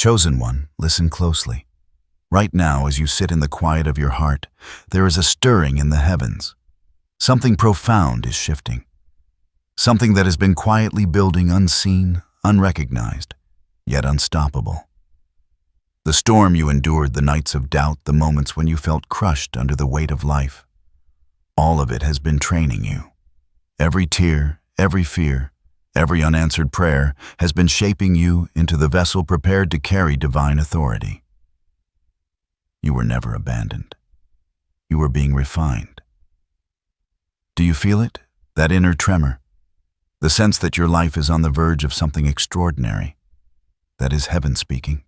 Chosen one, listen closely. Right now, as you sit in the quiet of your heart, there is a stirring in the heavens. Something profound is shifting. Something that has been quietly building unseen, unrecognized, yet unstoppable. The storm you endured, the nights of doubt, the moments when you felt crushed under the weight of life, all of it has been training you. Every tear, every fear, every unanswered prayer has been shaping you into the vessel prepared to carry divine authority. You were never abandoned. You were being refined. Do you feel it? That inner tremor? The sense that your life is on the verge of something extraordinary? That is heaven speaking.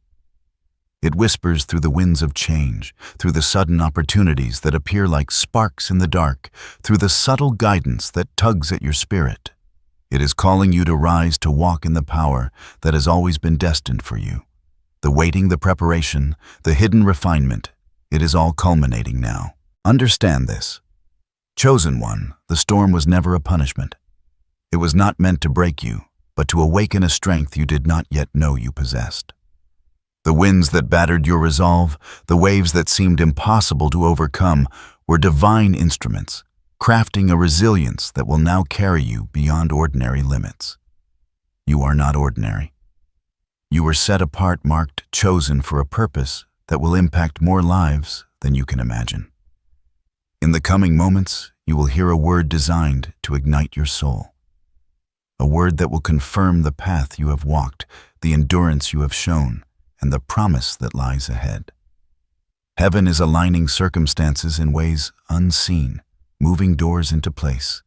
It whispers through the winds of change, through the sudden opportunities that appear like sparks in the dark, through the subtle guidance that tugs at your spirit. It is calling you to rise, to walk in the power that has always been destined for you. The waiting, the preparation, the hidden refinement, it is all culminating now. Understand this. Chosen one, the storm was never a punishment. It was not meant to break you, but to awaken a strength you did not yet know you possessed. The winds that battered your resolve, the waves that seemed impossible to overcome, were divine instruments, crafting a resilience that will now carry you beyond ordinary limits. You are not ordinary. You were set apart, marked, chosen for a purpose that will impact more lives than you can imagine. In the coming moments, you will hear a word designed to ignite your soul. A word that will confirm the path you have walked, the endurance you have shown, and the promise that lies ahead. Heaven is aligning circumstances in ways unseen, moving doors into place,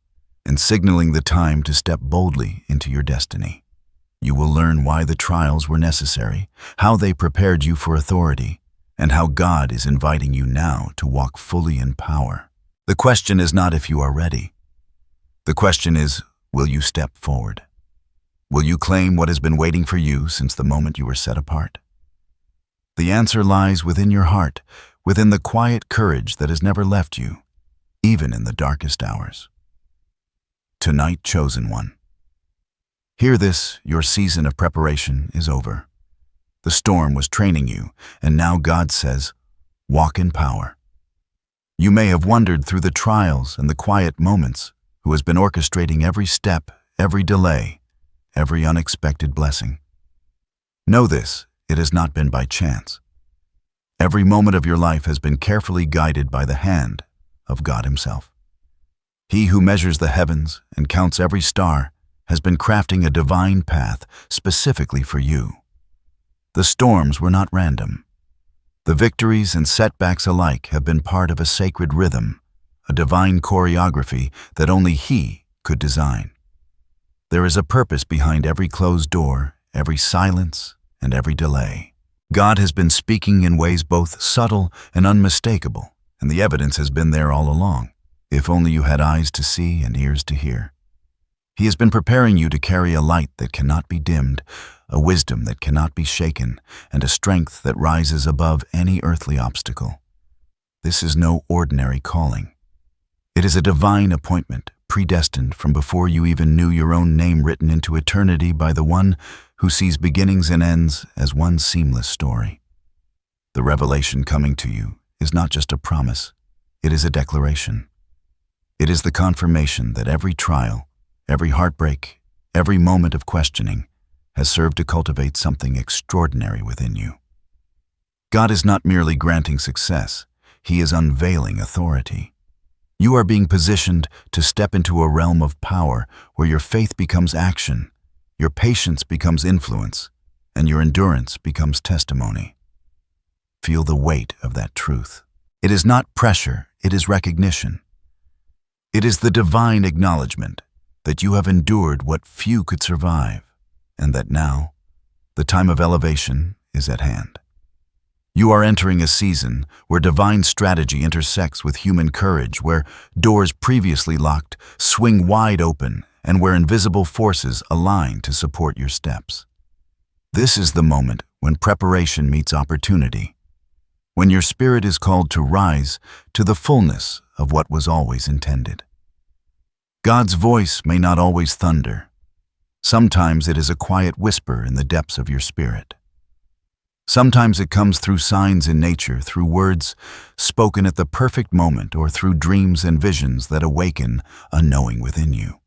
and signaling the time to step boldly into your destiny. You will learn why the trials were necessary, how they prepared you for authority, and how God is inviting you now to walk fully in power. The question is not if you are ready. The question is, will you step forward? Will you claim what has been waiting for you since the moment you were set apart? The answer lies within your heart, within the quiet courage that has never left you, even in the darkest hours. Tonight, chosen one. Hear this, your season of preparation is over. The storm was training you, and now God says, walk in power. You may have wondered through the trials and the quiet moments who has been orchestrating every step, every delay, every unexpected blessing. Know this, it has not been by chance. Every moment of your life has been carefully guided by the hand of God Himself. He who measures the heavens and counts every star has been crafting a divine path specifically for you. The storms were not random. The victories and setbacks alike have been part of a sacred rhythm, a divine choreography that only He could design. There is a purpose behind every closed door, every silence, and every delay. God has been speaking in ways both subtle and unmistakable, and the evidence has been there all along, if only you had eyes to see and ears to hear. He has been preparing you to carry a light that cannot be dimmed, a wisdom that cannot be shaken, and a strength that rises above any earthly obstacle. This is no ordinary calling. It is a divine appointment, predestined from before you even knew your own name, written into eternity by the one who sees beginnings and ends as one seamless story. The revelation coming to you is not just a promise, it is a declaration. It is the confirmation that every trial, every heartbreak, every moment of questioning has served to cultivate something extraordinary within you. God is not merely granting success, He is unveiling authority. You are being positioned to step into a realm of power where your faith becomes action, your patience becomes influence, and your endurance becomes testimony. Feel the weight of that truth. It is not pressure, it is recognition. It is the divine acknowledgement that you have endured what few could survive, and that now, the time of elevation is at hand. You are entering a season where divine strategy intersects with human courage, where doors previously locked swing wide open, and where invisible forces align to support your steps. This is the moment when preparation meets opportunity, when your spirit is called to rise to the fullness of what was always intended. God's voice may not always thunder. Sometimes it is a quiet whisper in the depths of your spirit. Sometimes it comes through signs in nature, through words spoken at the perfect moment, or through dreams and visions that awaken a knowing within you.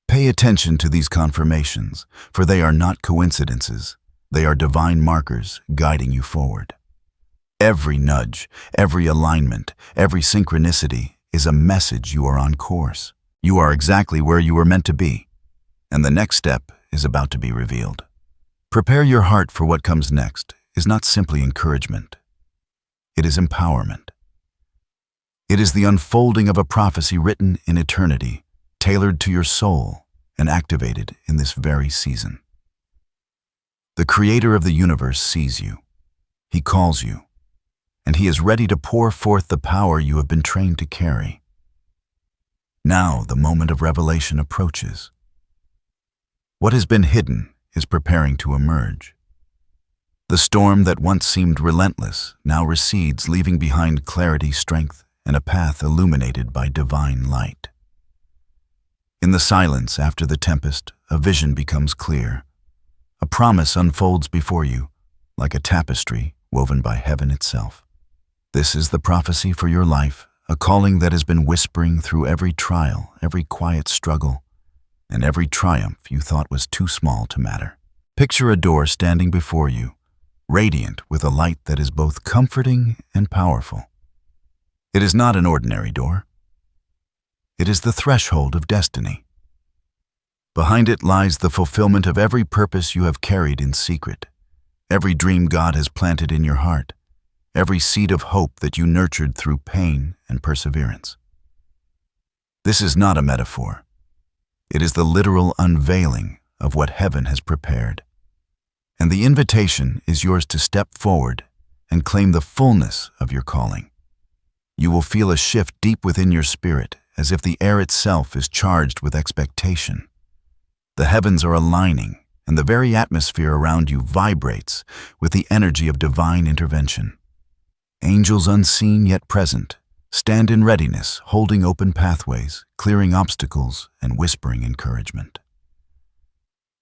Pay attention to these confirmations, for they are not coincidences. They are divine markers guiding you forward. Every nudge, every alignment, every synchronicity is a message you are on course. You are exactly where you were meant to be, and the next step is about to be revealed. Prepare your heart for what comes next is not simply encouragement. It is empowerment. It is the unfolding of a prophecy written in eternity, tailored to your soul and activated in this very season. The Creator of the universe sees you. He calls you, and He is ready to pour forth the power you have been trained to carry. Now the moment of revelation approaches. What has been hidden is preparing to emerge. The storm that once seemed relentless now recedes, leaving behind clarity, strength, and a path illuminated by divine light. In the silence after the tempest, a vision becomes clear. A promise unfolds before you, like a tapestry woven by heaven itself. This is the prophecy for your life, a calling that has been whispering through every trial, every quiet struggle, and every triumph you thought was too small to matter. Picture a door standing before you, radiant with a light that is both comforting and powerful. It is not an ordinary door. It is the threshold of destiny. Behind it lies the fulfillment of every purpose you have carried in secret, every dream God has planted in your heart, every seed of hope that you nurtured through pain and perseverance. This is not a metaphor. It is the literal unveiling of what heaven has prepared. And the invitation is yours to step forward and claim the fullness of your calling. You will feel a shift deep within your spirit, as if the air itself is charged with expectation. The heavens are aligning, and the very atmosphere around you vibrates with the energy of divine intervention. Angels unseen yet present stand in readiness, holding open pathways, clearing obstacles, and whispering encouragement.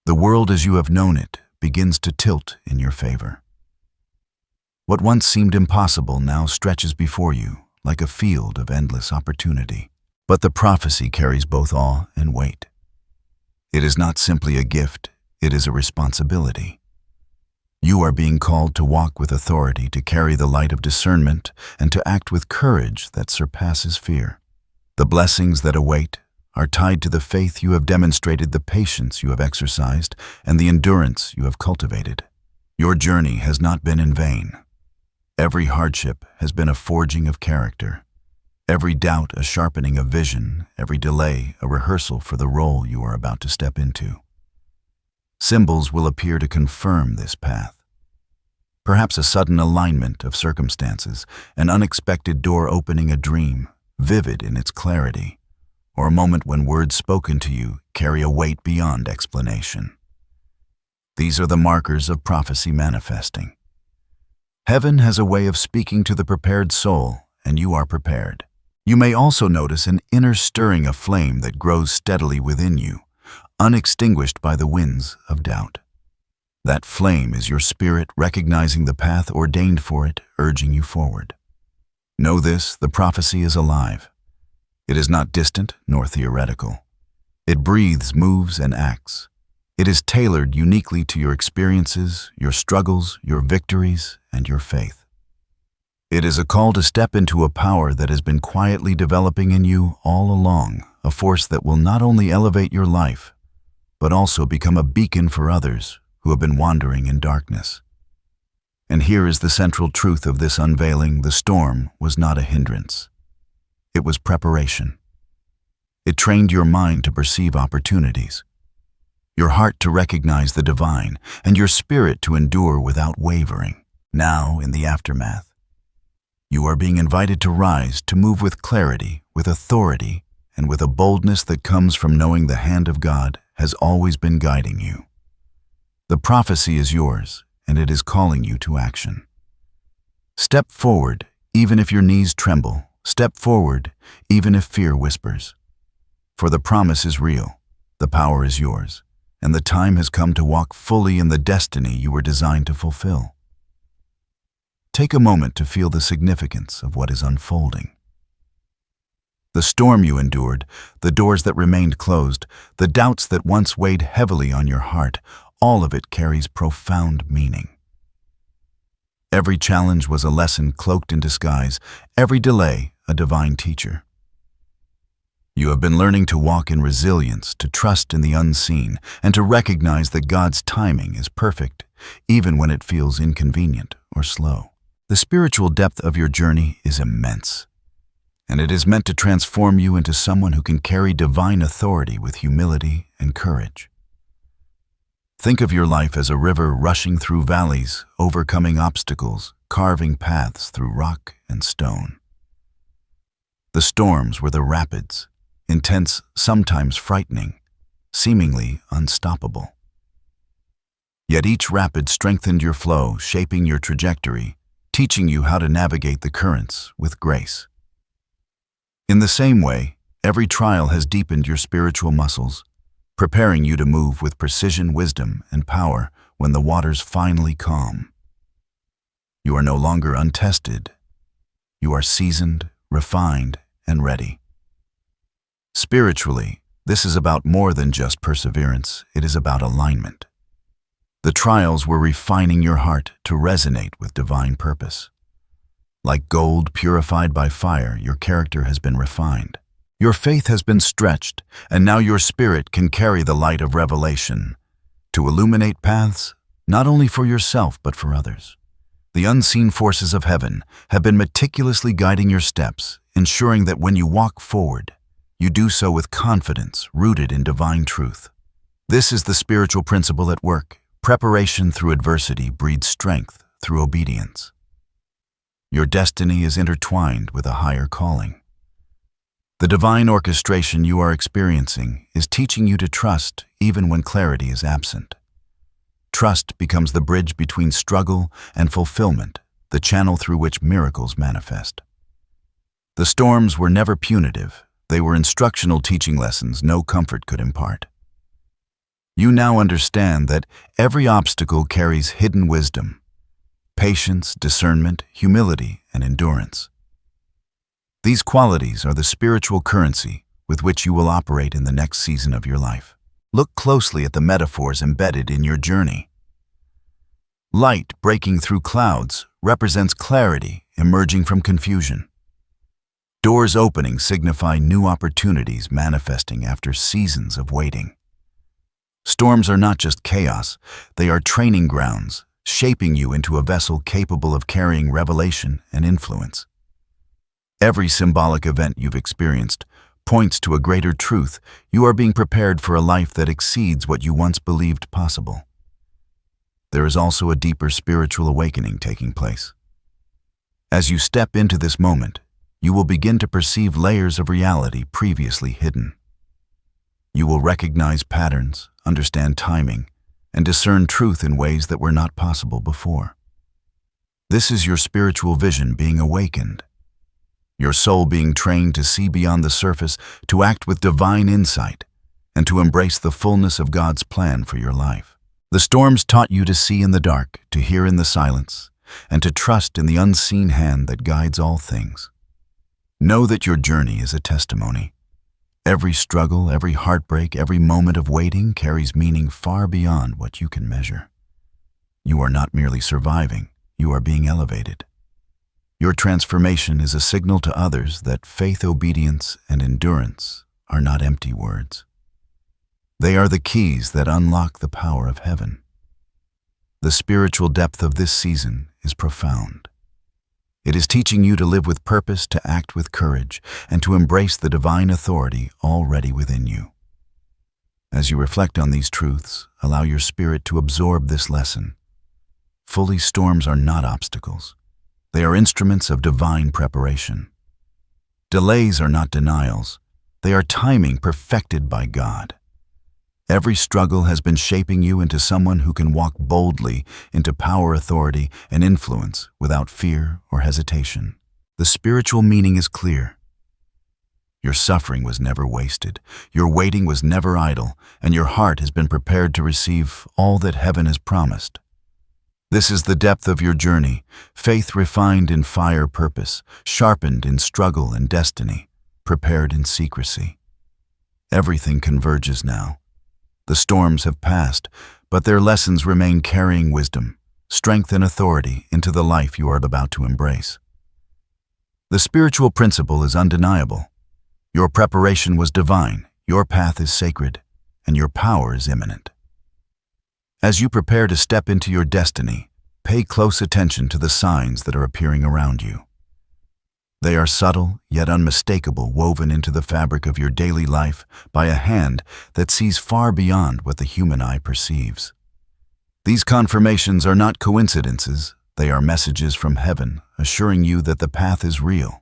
The world as you have known it begins to tilt in your favor. What once seemed impossible now stretches before you like a field of endless opportunity. But the prophecy carries both awe and weight. It is not simply a gift, it is a responsibility. You are being called to walk with authority, to carry the light of discernment, and to act with courage that surpasses fear. The blessings that await are tied to the faith you have demonstrated, the patience you have exercised, and the endurance you have cultivated. Your journey has not been in vain. Every hardship has been a forging of character. Every doubt a sharpening of vision, every delay a rehearsal for the role you are about to step into. Symbols will appear to confirm this path. Perhaps a sudden alignment of circumstances, an unexpected door opening a dream, vivid in its clarity, or a moment when words spoken to you carry a weight beyond explanation. These are the markers of prophecy manifesting. Heaven has a way of speaking to the prepared soul, and you are prepared. You may also notice an inner stirring of flame that grows steadily within you, unextinguished by the winds of doubt. That flame is your spirit recognizing the path ordained for it, urging you forward. Know this, the prophecy is alive. It is not distant nor theoretical. It breathes, moves, and acts. It is tailored uniquely to your experiences, your struggles, your victories, and your faith. It is a call to step into a power that has been quietly developing in you all along, a force that will not only elevate your life, but also become a beacon for others who have been wandering in darkness. And here is the central truth of this unveiling: the storm was not a hindrance. It was preparation. It trained your mind to perceive opportunities, your heart to recognize the divine, and your spirit to endure without wavering. Now, in the aftermath, you are being invited to rise, to move with clarity, with authority, and with a boldness that comes from knowing the hand of God has always been guiding you. The prophecy is yours, and it is calling you to action. Step forward, even if your knees tremble. Step forward, even if fear whispers. For the promise is real, the power is yours, and the time has come to walk fully in the destiny you were designed to fulfill. take a moment to feel the significance of what is unfolding. The storm you endured, the doors that remained closed, the doubts that once weighed heavily on your heart, all of it carries profound meaning. Every challenge was a lesson cloaked in disguise, every delay a divine teacher. You have been learning to walk in resilience, to trust in the unseen, and to recognize that God's timing is perfect, even when it feels inconvenient or slow. The spiritual depth of your journey is immense, and it is meant to transform you into someone who can carry divine authority with humility and courage. Think of your life as a river rushing through valleys, overcoming obstacles, carving paths through rock and stone. The storms were the rapids, intense, sometimes frightening, seemingly unstoppable. Yet each rapid strengthened your flow, shaping your trajectory, teaching you how to navigate the currents with grace. In the same way, every trial has deepened your spiritual muscles, preparing you to move with precision, wisdom, and power when the waters finally calm. You are no longer untested. You are seasoned, refined, and ready. Spiritually, this is about more than just perseverance. It is about alignment. The trials were refining your heart to resonate with divine purpose. Like gold purified by fire, your character has been refined. Your faith has been stretched, and now your spirit can carry the light of revelation to illuminate paths not only for yourself but for others. The unseen forces of heaven have been meticulously guiding your steps, ensuring that when you walk forward, you do so with confidence rooted in divine truth. This is the spiritual principle at work. Preparation through adversity breeds strength through obedience. Your destiny is intertwined with a higher calling. The divine orchestration you are experiencing is teaching you to trust even when clarity is absent. Trust becomes the bridge between struggle and fulfillment, the channel through which miracles manifest. The storms were never punitive. They were instructional teaching lessons no comfort could impart. You now understand that every obstacle carries hidden wisdom, patience, discernment, humility, and endurance. These qualities are the spiritual currency with which you will operate in the next season of your life. Look closely at the metaphors embedded in your journey. Light breaking through clouds represents clarity emerging from confusion. Doors opening signify new opportunities manifesting after seasons of waiting. Storms are not just chaos, they are training grounds, shaping you into a vessel capable of carrying revelation and influence. Every symbolic event you've experienced points to a greater truth. You are being prepared for a life that exceeds what you once believed possible. There is also a deeper spiritual awakening taking place. As you step into this moment, you will begin to perceive layers of reality previously hidden. You will recognize patterns, understand timing, and discern truth in ways that were not possible before. This is your spiritual vision being awakened. Your soul being trained to see beyond the surface, to act with divine insight, and to embrace the fullness of God's plan for your life. The storms taught you to see in the dark, to hear in the silence, and to trust in the unseen hand that guides all things. Know that your journey is a testimony. Every struggle, every heartbreak, every moment of waiting carries meaning far beyond what you can measure. You are not merely surviving, you are being elevated. Your transformation is a signal to others that faith, obedience, and endurance are not empty words. They are the keys that unlock the power of heaven. The spiritual depth of this season is profound. It is teaching you to live with purpose, to act with courage, and to embrace the divine authority already within you. As you reflect on these truths, allow your spirit to absorb this lesson. Fully, storms are not obstacles. They are instruments of divine preparation. Delays are not denials. They are timing perfected by God. Every struggle has been shaping you into someone who can walk boldly into power, authority, and influence without fear or hesitation. The spiritual meaning is clear. Your suffering was never wasted, your waiting was never idle, and your heart has been prepared to receive all that heaven has promised. This is the depth of your journey, faith refined in fire purpose, sharpened in struggle and destiny, prepared in secrecy. Everything converges now. The storms have passed, but their lessons remain carrying wisdom, strength and authority into the life you are about to embrace. The spiritual principle is undeniable. Your preparation was divine, your path is sacred, and your power is imminent. As you prepare to step into your destiny, pay close attention to the signs that are appearing around you. They are subtle, yet unmistakable, woven into the fabric of your daily life by a hand that sees far beyond what the human eye perceives. These confirmations are not coincidences, they are messages from heaven, assuring you that the path is real.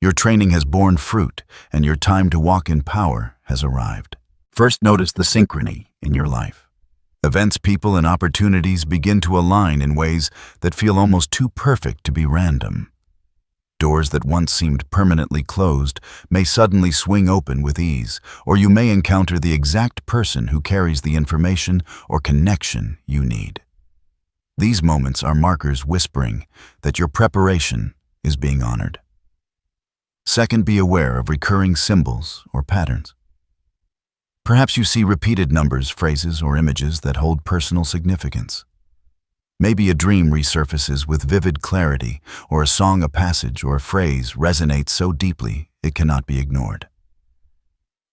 Your training has borne fruit, and your time to walk in power has arrived. First, notice the synchrony in your life. Events, people, and opportunities begin to align in ways that feel almost too perfect to be random. Doors that once seemed permanently closed may suddenly swing open with ease, or you may encounter the exact person who carries the information or connection you need. These moments are markers whispering that your preparation is being honored. Second, be aware of recurring symbols or patterns. Perhaps you see repeated numbers, phrases, or images that hold personal significance. Maybe a dream resurfaces with vivid clarity, or a song, a passage, or a phrase resonates so deeply it cannot be ignored.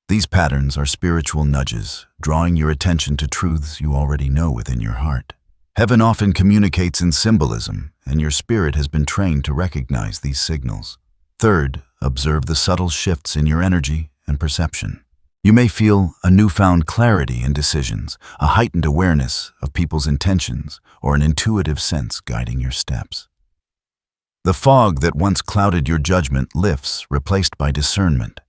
These patterns are spiritual nudges, drawing your attention to truths you already know within your heart. Heaven often communicates in symbolism, and your spirit has been trained to recognize these signals. Third, observe the subtle shifts in your energy and perception. You may feel a newfound clarity in decisions, a heightened awareness of people's intentions, or an intuitive sense guiding your steps. The fog that once clouded your judgment lifts, replaced by discernment.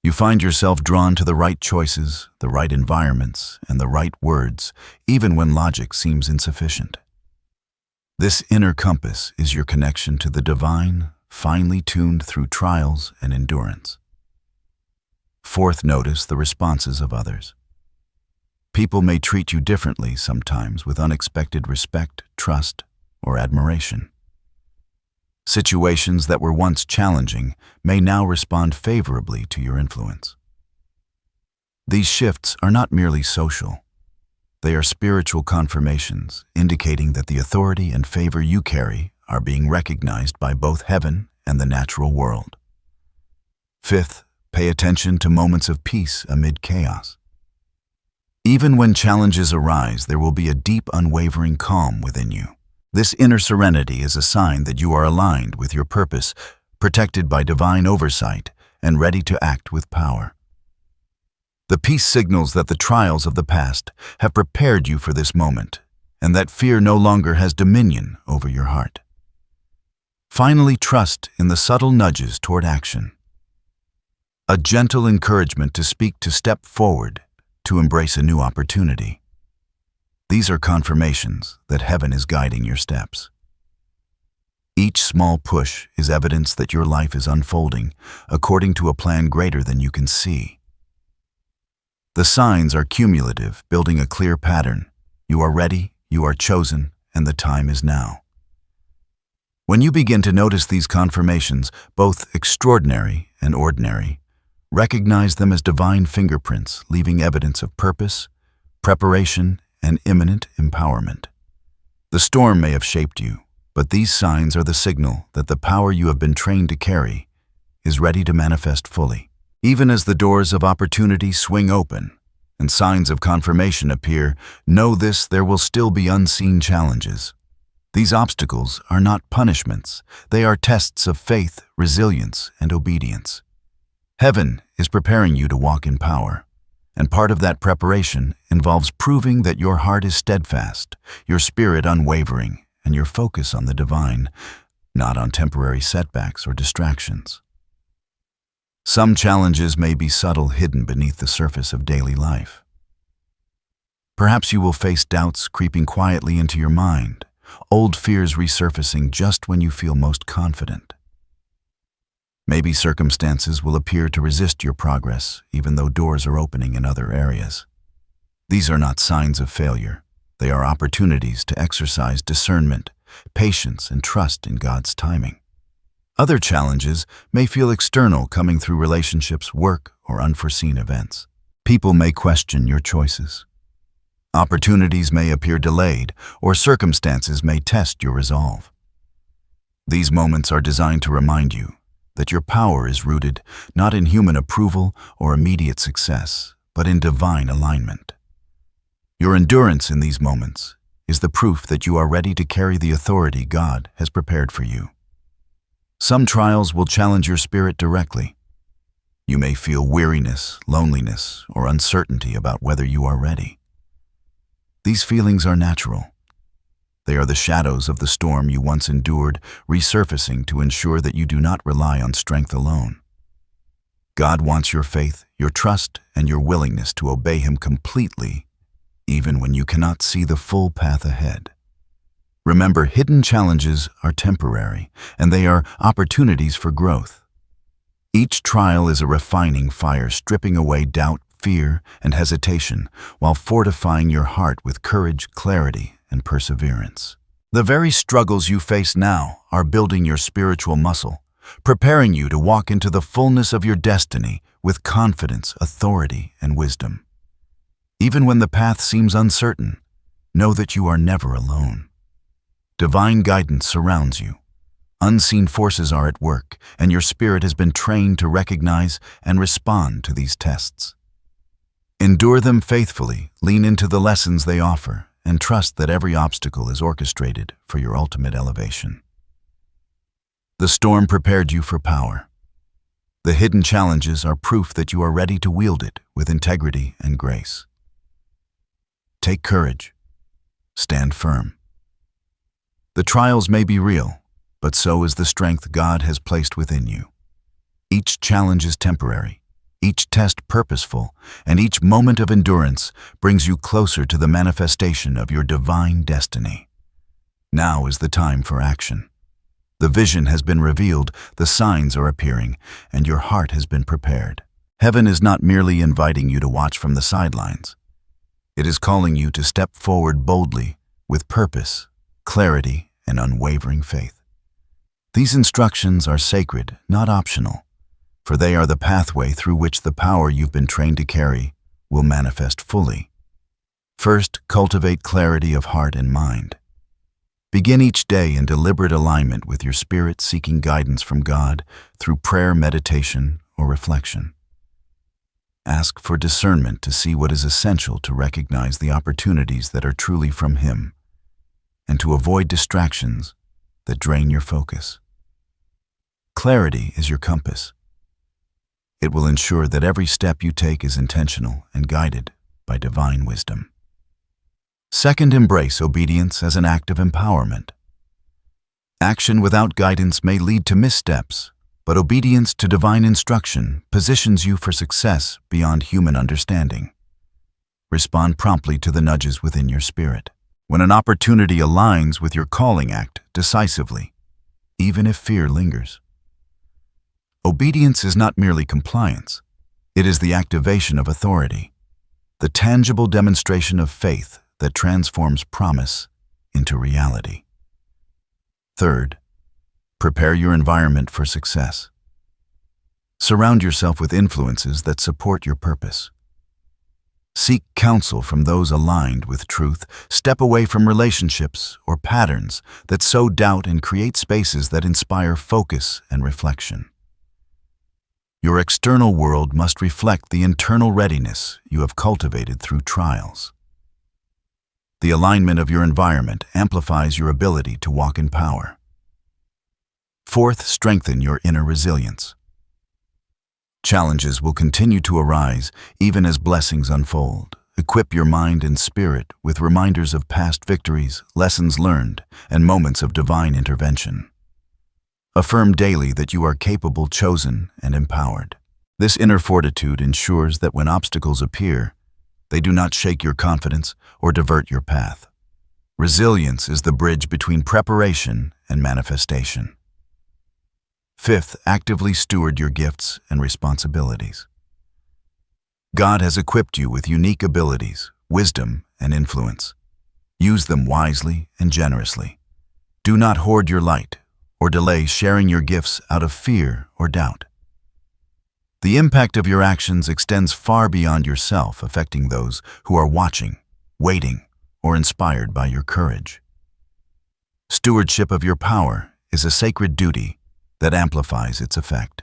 You find yourself drawn to the right choices, the right environments, and the right words, even when logic seems insufficient. This inner compass is your connection to the divine, finely tuned through trials and endurance. Fourth, notice the responses of others. People may treat you differently sometimes, with unexpected respect, trust, or admiration. Situations that were once challenging may now respond favorably to your influence. These shifts are not merely social. They are spiritual confirmations, indicating that the authority and favor you carry are being recognized by both heaven and the natural world. Fifth, pay attention to moments of peace amid chaos. Even when challenges arise, there will be a deep, unwavering calm within you. This inner serenity is a sign that you are aligned with your purpose, protected by divine oversight, and ready to act with power. The peace signals that the trials of the past have prepared you for this moment, and that fear no longer has dominion over your heart. Finally, trust in the subtle nudges toward action. A gentle encouragement to speak, to step forward, to embrace a new opportunity. These are confirmations that heaven is guiding your steps. Each small push is evidence that your life is unfolding according to a plan greater than you can see. The signs are cumulative, building a clear pattern. You are ready, you are chosen, and the time is now. When you begin to notice these confirmations, both extraordinary and ordinary, recognize them as divine fingerprints, leaving evidence of purpose, preparation, and imminent empowerment. The storm may have shaped you, but these signs are the signal that the power you have been trained to carry is ready to manifest fully. Even as the doors of opportunity swing open and signs of confirmation appear, know this: there will still be unseen challenges. These obstacles are not punishments, they are tests of faith, resilience, and obedience. Heaven is preparing you to walk in power, and part of that preparation involves proving that your heart is steadfast, your spirit unwavering, and your focus on the divine, not on temporary setbacks or distractions. Some challenges may be subtle, hidden beneath the surface of daily life. Perhaps you will face doubts creeping quietly into your mind, old fears resurfacing just when you feel most confident. Maybe circumstances will appear to resist your progress, even though doors are opening in other areas. These are not signs of failure. They are opportunities to exercise discernment, patience, and trust in God's timing. Other challenges may feel external, coming through relationships, work, or unforeseen events. People may question your choices. Opportunities may appear delayed, or circumstances may test your resolve. These moments are designed to remind you that your power is rooted not in human approval or immediate success, but in divine alignment. Your endurance in these moments is the proof that you are ready to carry the authority God has prepared for you. Some trials will challenge your spirit directly. You may feel weariness, loneliness, or uncertainty about whether you are ready. These feelings are natural. They are the shadows of the storm you once endured, resurfacing to ensure that you do not rely on strength alone. God wants your faith, your trust, and your willingness to obey Him completely, even when you cannot see the full path ahead. Remember, hidden challenges are temporary, and they are opportunities for growth. Each trial is a refining fire, stripping away doubt, fear, and hesitation, while fortifying your heart with courage, clarity, and perseverance. The very struggles you face now are building your spiritual muscle, preparing you to walk into the fullness of your destiny with confidence, authority, and wisdom. Even when the path seems uncertain, know that you are never alone. Divine guidance surrounds you. Unseen forces are at work, and your spirit has been trained to recognize and respond to these tests. Endure them faithfully, lean into the lessons they offer, and trust that every obstacle is orchestrated for your ultimate elevation. The storm prepared you for power. The hidden challenges are proof that you are ready to wield it with integrity and grace. Take courage. Stand firm. The trials may be real, but so is the strength God has placed within you. Each challenge is temporary, each test purposeful, and each moment of endurance brings you closer to the manifestation of your divine destiny. Now is the time for action. The vision has been revealed, the signs are appearing, and your heart has been prepared. Heaven is not merely inviting you to watch from the sidelines. It is calling you to step forward boldly, with purpose, clarity, and unwavering faith. These instructions are sacred, not optional, for they are the pathway through which the power you've been trained to carry will manifest fully. First, cultivate clarity of heart and mind. Begin each day in deliberate alignment with your spirit, seeking guidance from God through prayer, meditation, or reflection. Ask for discernment to see what is essential to recognize the opportunities that are truly from Him, and to avoid distractions that drain your focus. Clarity is your compass. It will ensure that every step you take is intentional and guided by divine wisdom. Second, embrace obedience as an act of empowerment. Action without guidance may lead to missteps, but obedience to divine instruction positions you for success beyond human understanding. Respond promptly to the nudges within your spirit. When an opportunity aligns with your calling, act decisively, even if fear lingers. Obedience is not merely compliance. It is the activation of authority, the tangible demonstration of faith that transforms promise into reality. Third, prepare your environment for success. Surround yourself with influences that support your purpose. Seek counsel from those aligned with truth. Step away from relationships or patterns that sow doubt and create spaces that inspire focus and reflection. Your external world must reflect the internal readiness you have cultivated through trials. The alignment of your environment amplifies your ability to walk in power. Fourth, strengthen your inner resilience. Challenges will continue to arise even as blessings unfold. Equip your mind and spirit with reminders of past victories, lessons learned, and moments of divine intervention. Affirm daily that you are capable, chosen, and empowered. This inner fortitude ensures that when obstacles appear, they do not shake your confidence or divert your path. Resilience is the bridge between preparation and manifestation. Fifth, actively steward your gifts and responsibilities. God has equipped you with unique abilities, wisdom, and influence. Use them wisely and generously. Do not hoard your light or delay sharing your gifts out of fear or doubt. The impact of your actions extends far beyond yourself, affecting those who are watching, waiting, or inspired by your courage. Stewardship of your power is a sacred duty that amplifies its effect.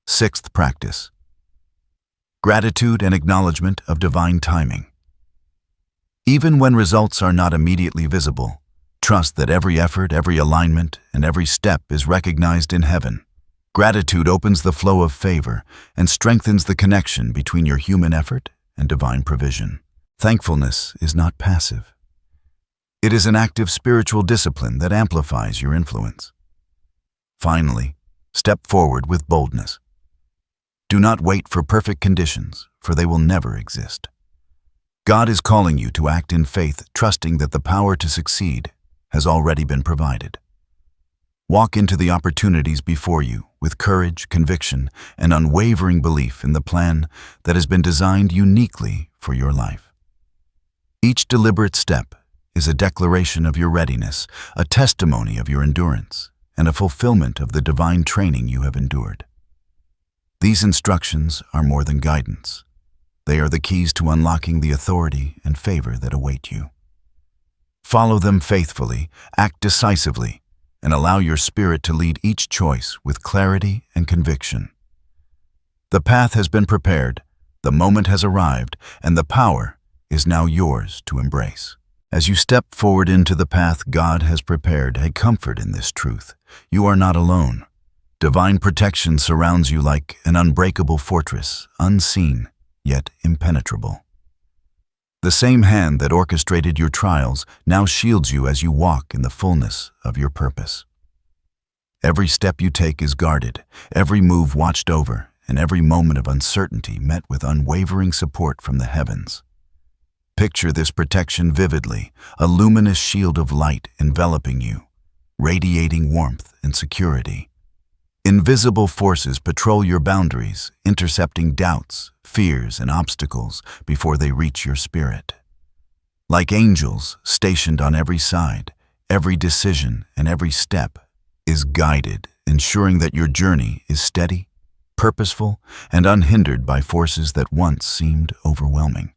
Sixth practice: gratitude and acknowledgement of divine timing. Even when results are not immediately visible, trust that every effort, every alignment, and every step is recognized in heaven. Gratitude opens the flow of favor and strengthens the connection between your human effort and divine provision. Thankfulness is not passive. It is an active spiritual discipline that amplifies your influence. Finally, step forward with boldness. Do not wait for perfect conditions, for they will never exist. God is calling you to act in faith, trusting that the power to succeed has already been provided. Walk into the opportunities before you with courage, conviction, and unwavering belief in the plan that has been designed uniquely for your life. Each deliberate step is a declaration of your readiness, a testimony of your endurance, and a fulfillment of the divine training you have endured. These instructions are more than guidance. They are the keys to unlocking the authority and favor that await you. Follow them faithfully, act decisively, and allow your spirit to lead each choice with clarity and conviction. The path has been prepared, the moment has arrived, and the power is now yours to embrace. As you step forward into the path God has prepared, take comfort in this truth. You are not alone. Divine protection surrounds you like an unbreakable fortress, unseen, yet impenetrable. The same hand that orchestrated your trials now shields you as you walk in the fullness of your purpose. Every step you take is guarded, every move watched over, and every moment of uncertainty met with unwavering support from the heavens. Picture this protection vividly, a luminous shield of light enveloping you, radiating warmth and security. Invisible forces patrol your boundaries, intercepting doubts, fears, and obstacles before they reach your spirit. Like angels stationed on every side, every decision and every step is guided, ensuring that your journey is steady, purposeful, and unhindered by forces that once seemed overwhelming.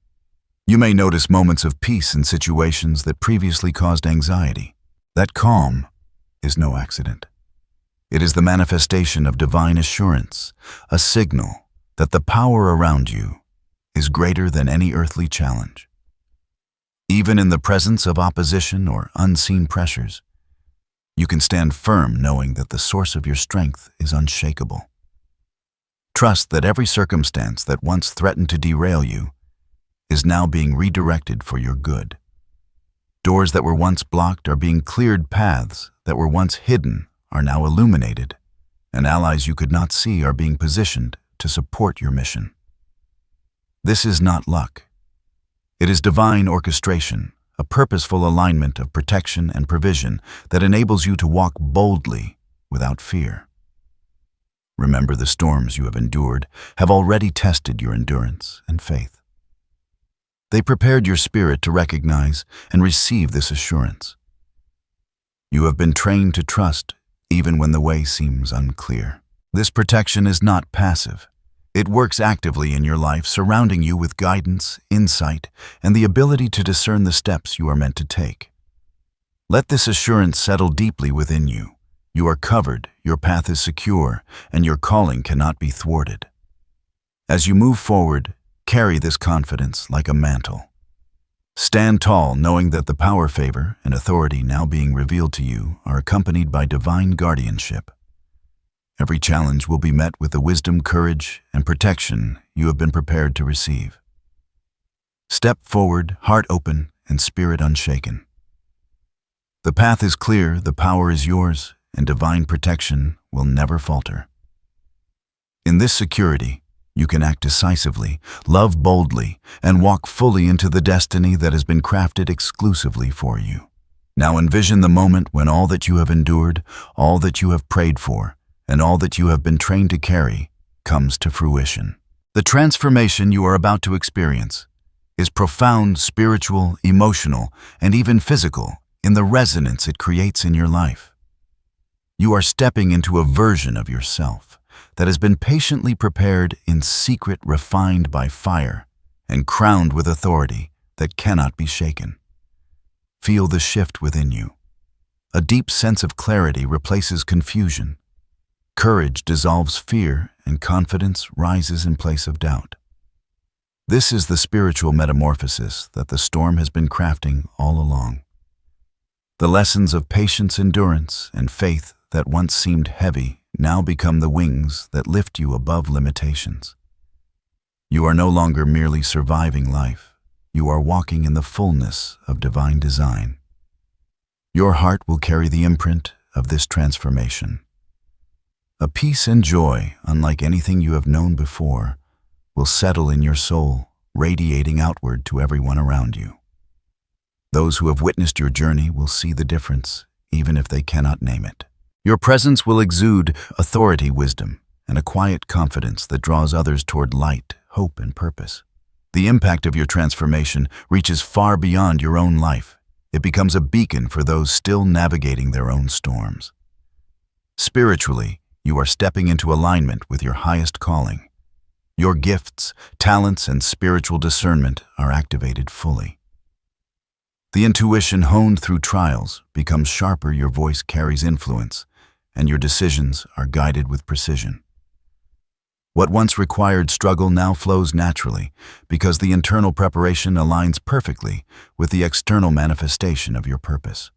You may notice moments of peace in situations that previously caused anxiety. That calm is no accident. It is the manifestation of divine assurance, a signal that the power around you is greater than any earthly challenge. Even in the presence of opposition or unseen pressures, you can stand firm knowing that the source of your strength is unshakable. Trust that every circumstance that once threatened to derail you is now being redirected for your good. Doors that were once blocked are being cleared, paths that were once hidden are now illuminated, and allies you could not see are being positioned to support your mission. This is not luck. It is divine orchestration, a purposeful alignment of protection and provision that enables you to walk boldly without fear. Remember, the storms you have endured have already tested your endurance and faith. They prepared your spirit to recognize and receive this assurance. You have been trained to trust even when the way seems unclear. This protection is not passive. It works actively in your life, surrounding you with guidance, insight, and the ability to discern the steps you are meant to take. Let this assurance settle deeply within you. You are covered, your path is secure, and your calling cannot be thwarted. As you move forward, carry this confidence like a mantle. Stand tall, knowing that the power, favor, and authority now being revealed to you are accompanied by divine guardianship. Every challenge will be met with the wisdom, courage, and protection you have been prepared to receive. Step forward, heart open, and spirit unshaken. The path is clear, the power is yours, and divine protection will never falter. In this security, you can act decisively, love boldly, and walk fully into the destiny that has been crafted exclusively for you. Now envision the moment when all that you have endured, all that you have prayed for, and all that you have been trained to carry comes to fruition. The transformation you are about to experience is profound, spiritual, emotional, and even physical in the resonance it creates in your life. You are stepping into a version of yourself that has been patiently prepared in secret, refined by fire, and crowned with authority that cannot be shaken. Feel the shift within you. A deep sense of clarity replaces confusion. Courage dissolves fear, and confidence rises in place of doubt. This is the spiritual metamorphosis that the storm has been crafting all along. The lessons of patience, endurance, and faith that once seemed heavy now become the wings that lift you above limitations. You are no longer merely surviving life. You are walking in the fullness of divine design. Your heart will carry the imprint of this transformation. A peace and joy, unlike anything you have known before, will settle in your soul, radiating outward to everyone around you. Those who have witnessed your journey will see the difference, even if they cannot name it. Your presence will exude authority, wisdom, and a quiet confidence that draws others toward light, hope, and purpose. The impact of your transformation reaches far beyond your own life. It becomes a beacon for those still navigating their own storms. Spiritually, you are stepping into alignment with your highest calling. Your gifts, talents, and spiritual discernment are activated fully. The intuition honed through trials becomes sharper, your voice carries influence, and your decisions are guided with precision. What once required struggle now flows naturally because the internal preparation aligns perfectly with the external manifestation of your purpose.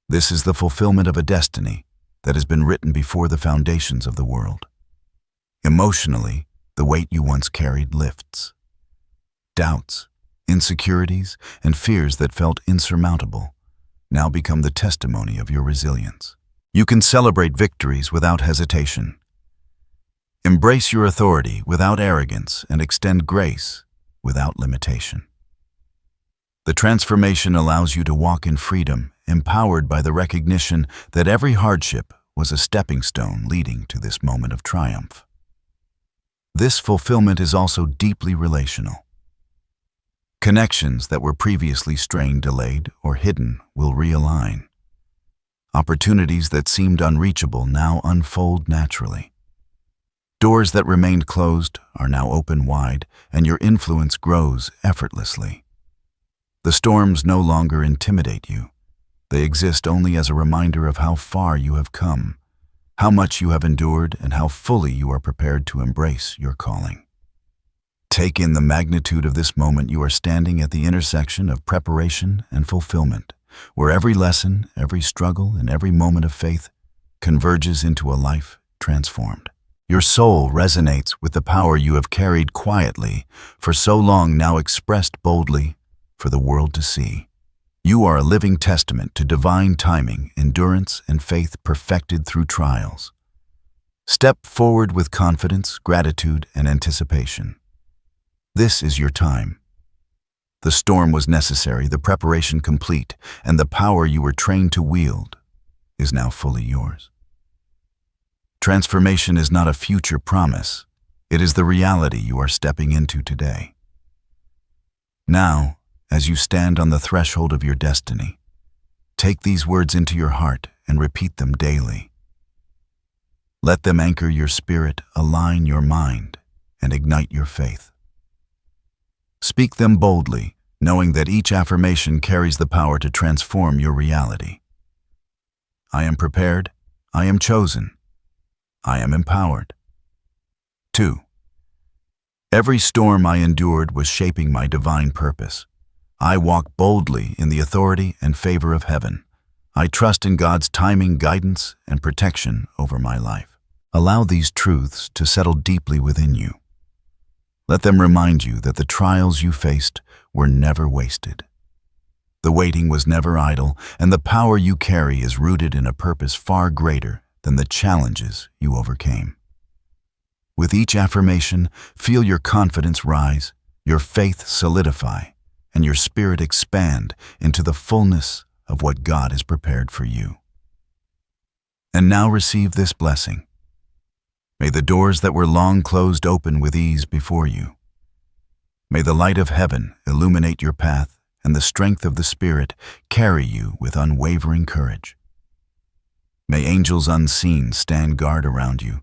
This is the fulfillment of a destiny that has been written before the foundations of the world. Emotionally, the weight you once carried lifts. Doubts, insecurities, and fears that felt insurmountable now become the testimony of your resilience. You can celebrate victories without hesitation. Embrace your authority without arrogance and extend grace without limitation. The transformation allows you to walk in freedom, empowered by the recognition that every hardship was a stepping stone leading to this moment of triumph. This fulfillment is also deeply relational. Connections that were previously strained, delayed, or hidden will realign. Opportunities that seemed unreachable now unfold naturally. Doors that remained closed are now open wide, and your influence grows effortlessly. The storms no longer intimidate you. They exist only as a reminder of how far you have come, how much you have endured, and how fully you are prepared to embrace your calling. Take in the magnitude of this moment. You are standing at the intersection of preparation and fulfillment, where every lesson, every struggle, and every moment of faith converges into a life transformed. Your soul resonates with the power you have carried quietly for so long, now expressed boldly for the world to see. You are a living testament to divine timing, endurance, and faith perfected through trials. Step forward with confidence, gratitude, and anticipation. This is your time. The storm was necessary, the preparation complete, and the power you were trained to wield is now fully yours. Transformation is not a future promise. It is the reality you are stepping into today. Now, as you stand on the threshold of your destiny, take these words into your heart and repeat them daily. Let them anchor your spirit, align your mind, and ignite your faith. Speak them boldly, knowing that each affirmation carries the power to transform your reality. I am prepared. I am chosen. I am empowered. 2. Every storm I endured was shaping my divine purpose. I walk boldly in the authority and favor of heaven. I trust in God's timing, guidance, and protection over my life. Allow these truths to settle deeply within you. Let them remind you that the trials you faced were never wasted. The waiting was never idle, and the power you carry is rooted in a purpose far greater than the challenges you overcame. With each affirmation, feel your confidence rise, your faith solidify, and your spirit expand into the fullness of what God has prepared for you. And now receive this blessing. May the doors that were long closed open with ease before you. May the light of heaven illuminate your path and the strength of the Spirit carry you with unwavering courage. May angels unseen stand guard around you,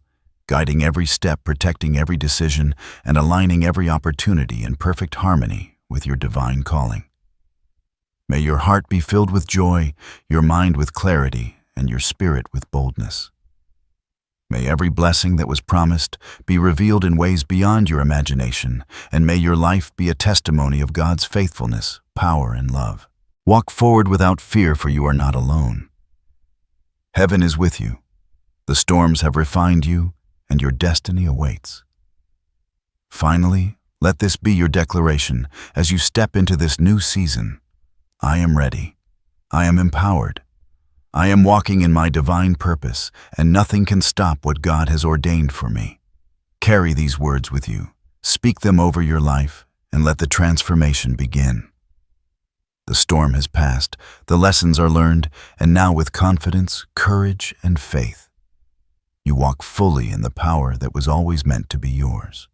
guiding every step, protecting every decision, and aligning every opportunity in perfect harmony with your divine calling. May your heart be filled with joy, your mind with clarity, and your spirit with boldness. May every blessing that was promised be revealed in ways beyond your imagination, and may your life be a testimony of God's faithfulness, power, and love. Walk forward without fear, for you are not alone. Heaven is with you. The storms have refined you, and your destiny awaits. Finally, let this be your declaration as you step into this new season. I am ready. I am empowered. I am walking in my divine purpose, and nothing can stop what God has ordained for me. Carry these words with you. Speak them over your life, and let the transformation begin. The storm has passed, the lessons are learned, and now with confidence, courage, and faith, you walk fully in the power that was always meant to be yours.